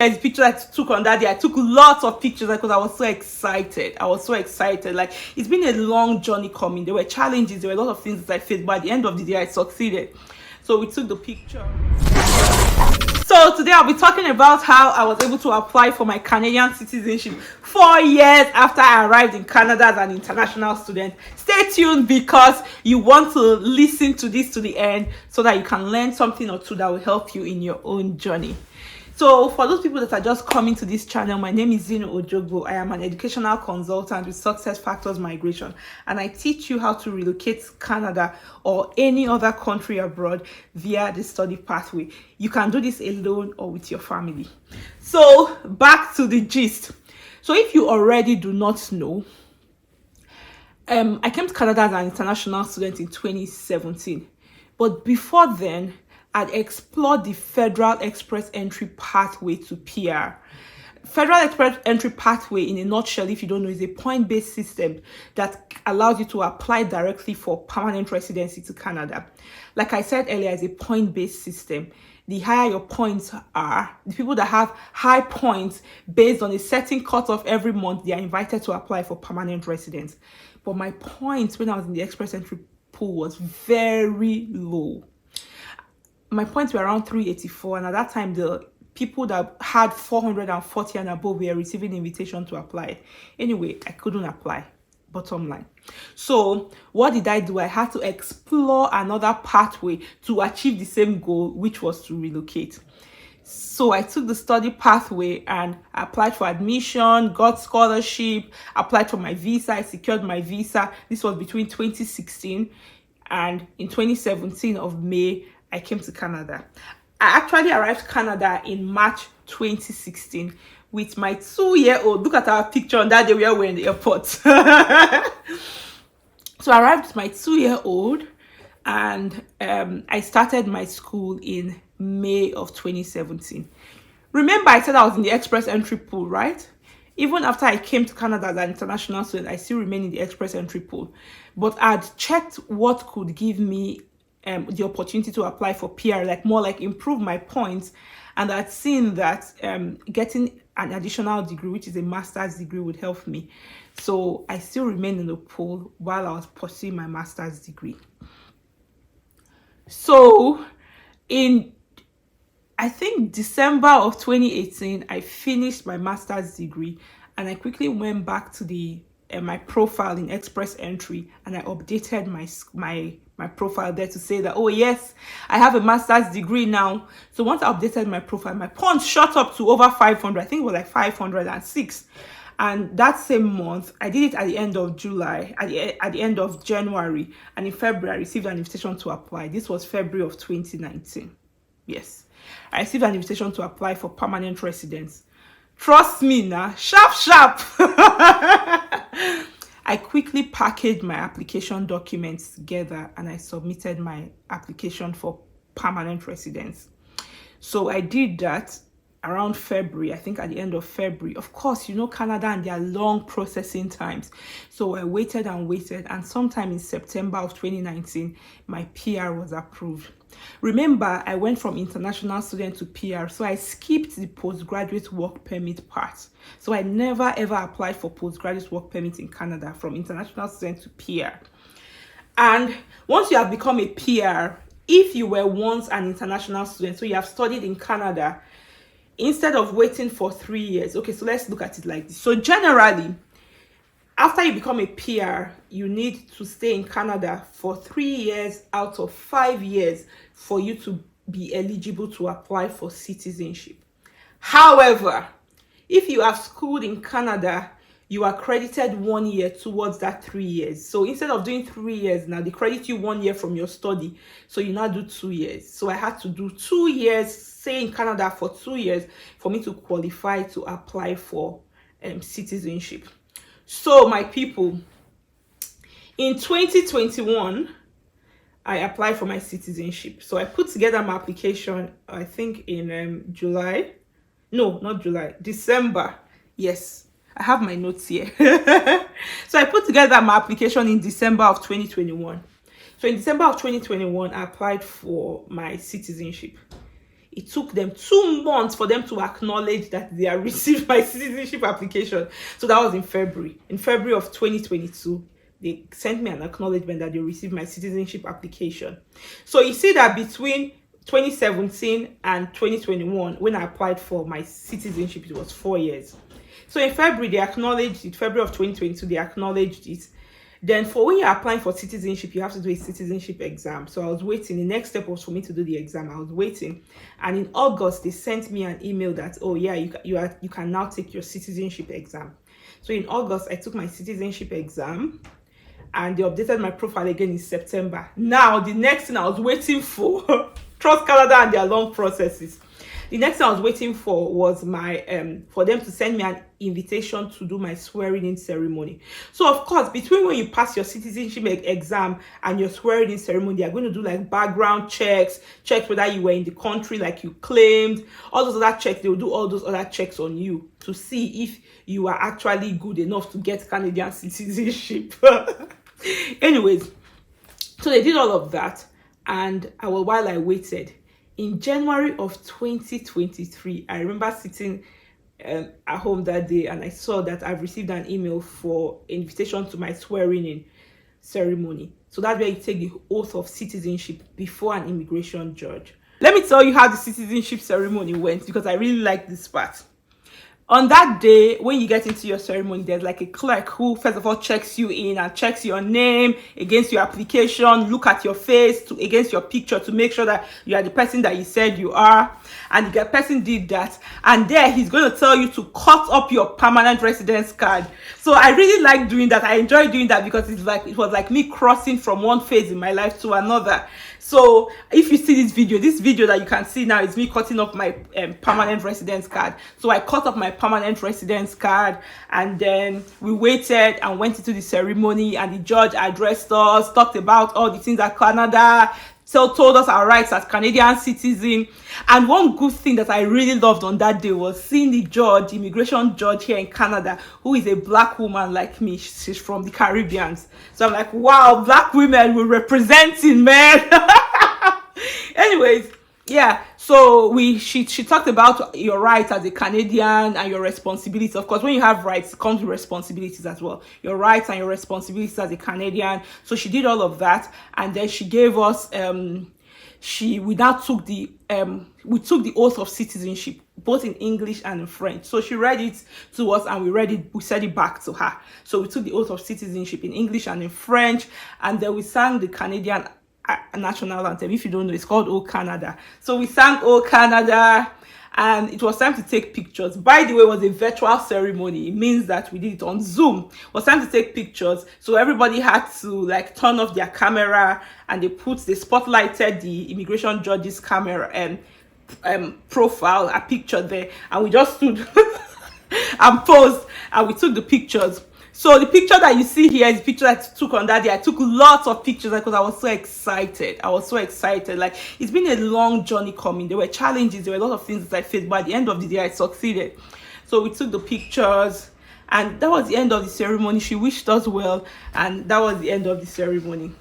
there's a picture I took on that day. I took lots of pictures because I was so excited. Like, it's been a long journey coming. There were challenges, there were a lot of things that I faced, but at the end of the day, I succeeded. So we took the picture. So today I'll be talking about how I was able to apply for my Canadian citizenship 4 years after I arrived in Canada as an international student. Stay tuned because you want to listen to this to the end so that you can learn something or two that will help you in your own journey. So for those people that are just coming to this channel, my name is Zino Ojogbo. I am an educational consultant with Success Factors Migration, and I teach you how to relocate to Canada or any other country abroad via the study pathway. You can do this alone or with your family. So back to the gist. So if you already do not know, I came to Canada as an international student in 2017. But before then, I'd explored the Federal Express Entry Pathway to PR. Federal Express Entry Pathway, in a nutshell, if you don't know, is a point-based system that allows you to apply directly for permanent residency to Canada. Like I said earlier, it's a point-based system. The higher your points are, the people that have high points based on a certain cutoff every month, they are invited to apply for permanent residence. But my points when I was in the Express Entry pool was very low. My points were around 384, and at that time the people that had 440 and above were receiving invitation to apply. Anyway, I couldn't apply, bottom line. So what did I do? I had to explore another pathway to achieve the same goal, which was to relocate. So I took the study pathway and applied for admission, got scholarship, applied for my visa, I secured my visa. This was between 2016 and in 2017 of May, I came to Canada. I actually arrived to Canada in March 2016 with my 2-year-old. Look at our picture on that day where we were in the airport. So I arrived with my 2-year-old, and I started my school in May of 2017. Remember, I said I was in the Express Entry pool, right? Even after I came to Canada as an international student, I still remain in the Express Entry pool. But I'd checked what could give me the opportunity to apply for PR, more like improve my points, and I'd seen that getting an additional degree, which is a master's degree, would help me. So I still remained in the pool while I was pursuing my master's degree. So in, I think, December of 2018, I finished my master's degree, and I quickly went back to the my profile in Express Entry, and I updated my profile there to say that, oh yes, I have a master's degree now. So once I updated my profile, my points shot up to over 500. I think it was like 506. And that same month, I did it at the end of July, at the end of January, and in February, I received an invitation to apply. This was February of 2019. Yes, I received an invitation to apply for permanent residence. Trust me now, sharp. I quickly packaged my application documents together and I submitted my application for permanent residence. So I did that around February, I think at the end of February. Of course, you know Canada and their long processing times. So I waited, and sometime in September of 2019, my PR was approved. Remember, I went from international student to PR, so I skipped the postgraduate work permit part. So I never ever applied for postgraduate work permit in Canada from international student to PR. And once you have become a PR, if you were once an international student, so you have studied in Canada, instead of waiting for 3 years, okay, so let's look at it like this. So generally, after you become a PR, you need to stay in Canada for 3 years out of 5 years for you to be eligible to apply for citizenship. However, if you have schooled in Canada, you are credited 1 year towards that 3 years. So instead of doing 3 years now, they credit you 1 year from your study. So you now do 2 years. So I had to do 2 years, stay in Canada for 2 years for me to qualify to apply for citizenship. So my people, in 2021, I applied for my citizenship. So I put together my application, I think in July. No, not July, December. Yes, I have my notes here. So I put together my application in December of 2021. So in December of 2021, I applied for my citizenship. It took them 2 months for them to acknowledge that they had received my citizenship application. So that was in February. In February of 2022, they sent me an acknowledgement that they received my citizenship application. So you see that between 2017 and 2021, when I applied for my citizenship, it was 4 years. So in February, they acknowledged it. February of 2022, they acknowledged it. Then for when you're applying for citizenship, you have to do a citizenship exam. So I was waiting. The next step was for me to do the exam. I was waiting. And in August, they sent me an email that, oh yeah, you can now take your citizenship exam. So in August, I took my citizenship exam, and they updated my profile again in September. Now, the next thing I was waiting for, trust Canada and their long processes. The next thing I was waiting for was my for them to send me an invitation to do my swearing-in ceremony. So of course, between when you pass your citizenship exam and your swearing-in ceremony, they are going to do like background checks, check whether you were in the country like you claimed, all those other checks. They will do all those other checks on you to see if you are actually good enough to get Canadian citizenship. Anyways, so they did all of that, and while I waited, in January of 2023, I remember sitting at home that day, and I saw that I've received an email for invitation to my swearing-in ceremony. So that's where you take the oath of citizenship before an immigration judge. Let me tell you how the citizenship ceremony went, because I really like this part. On that day, when you get into your ceremony, there's like a clerk who first of all checks you in and checks your name against your application, look at your face against your picture to make sure that you are the person that you said you are. And the person did that. And there he's going to tell you to cut up your permanent residence card. So I really like doing that. I enjoy doing that because it was like me crossing from one phase in my life to another. So if you see this video that you can see now is me cutting up my permanent residence card. So I cut up my permanent residence card, and then we waited and went into the ceremony, and the judge addressed us, talked about all the things that Canada, so told us our rights as Canadian citizens. And one good thing that I really loved on that day was seeing the judge, immigration judge here in Canada, who is a black woman like me. She's from the Caribbean. So I'm like, wow, black women will representing, man. Anyways, yeah, so she talked about your rights as a Canadian and your responsibilities. Of course, when you have rights, it comes with responsibilities as well. Your rights and your responsibilities as a Canadian. So she did all of that, and then she gave us we took the oath of citizenship, both in English and in French. So she read it to us, and we said it back to her. So we took the oath of citizenship in English and in French, and then we sang the Canadian national anthem. If you don't know, it's called "Oh Canada." So we sang "Oh Canada," and it was time to take pictures. By the way, it was a virtual ceremony. It means that we did it on Zoom. It was time to take pictures, so everybody had to like turn off their camera, and they spotlighted the immigration judge's camera and profile, a picture there, and we just stood and posed, and we took the pictures. So the picture that you see here is the picture that I took on that day. I took lots of pictures because I was so excited. Like, it's been a long journey coming. There were challenges. There were a lot of things that I faced. But at the end of the day, I succeeded. So we took the pictures. And that was the end of the ceremony. She wished us well. And that was the end of the ceremony.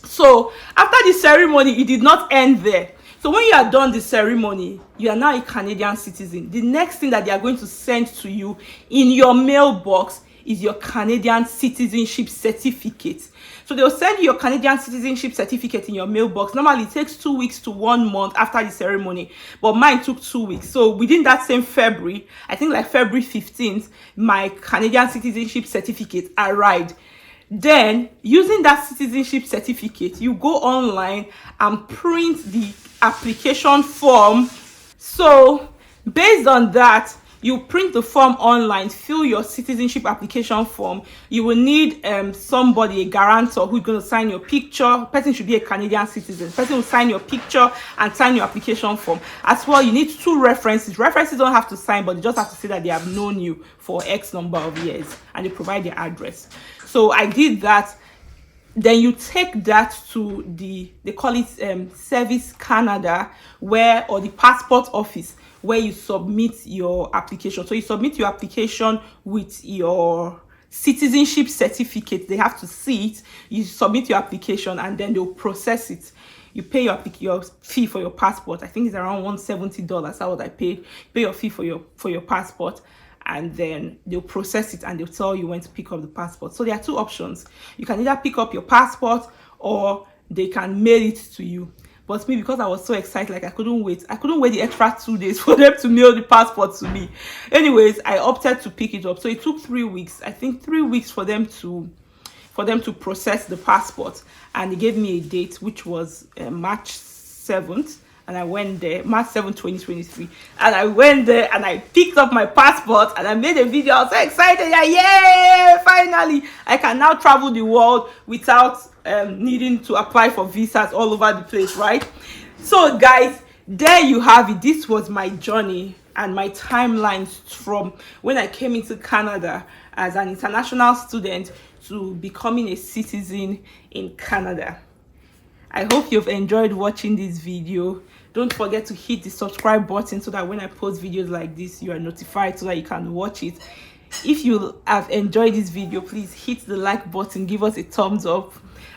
So after the ceremony, it did not end there. So when you are done the ceremony, you are now a Canadian citizen. The next thing that they are going to send to you in your mailbox is your Canadian citizenship certificate. So they'll send you your Canadian citizenship certificate in your mailbox. Normally it takes 2 weeks to 1 month after the ceremony, but mine took 2 weeks. So within that same February, I think like February 15th, my Canadian citizenship certificate arrived. Then using that citizenship certificate, you go online and print the application form. So based on that, you print the form online, fill your citizenship application form. You will need somebody, a guarantor, who's going to sign your picture. Person should be a Canadian citizen. Person will sign your picture and sign your application form. As well, you need 2 references. References don't have to sign, but they just have to say that they have known you for X number of years, and they provide their address. So I did that. Then you take that to they call it Service Canada, or the passport office, where you submit your application. So you submit your application with your citizenship certificate. They have to see it. You submit your application, and then they'll process it. you pay your fee for your passport. I think it's around $170. That's what I paid. Pay your fee for your passport, and then they'll process it and they'll tell you when to pick up the passport. So there are two options. You can either pick up your passport or they can mail it to you. But me, because I was so excited, like I couldn't wait the extra 2 days for them to mail the passport to me. Anyways, I opted to pick it up. So it took 3 weeks, I think 3 weeks for them to process the passport, and they gave me a date, which was March 7th. And I went there, March 7th, 2023. And I went there and I picked up my passport and I made a video. I was so excited. Yeah, yay! Finally, I can now travel the world without needing to apply for visas all over the place, right? So guys, there you have it. This was my journey and my timelines from when I came into Canada as an international student to becoming a citizen in Canada. I hope you've enjoyed watching this video. Don't forget to hit the subscribe button so that when I post videos like this, you are notified so that you can watch it. If you have enjoyed this video, please hit the like button, give us a thumbs up,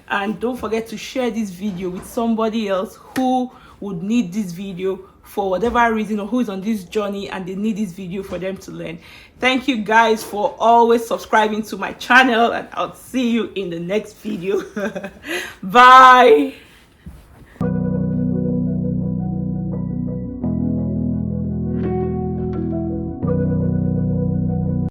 and don't forget to share this video with somebody else who would need this video for whatever reason, or who is on this journey and they need this video for them to learn. Thank you guys for always subscribing to my channel, and I'll see you in the next video. Bye.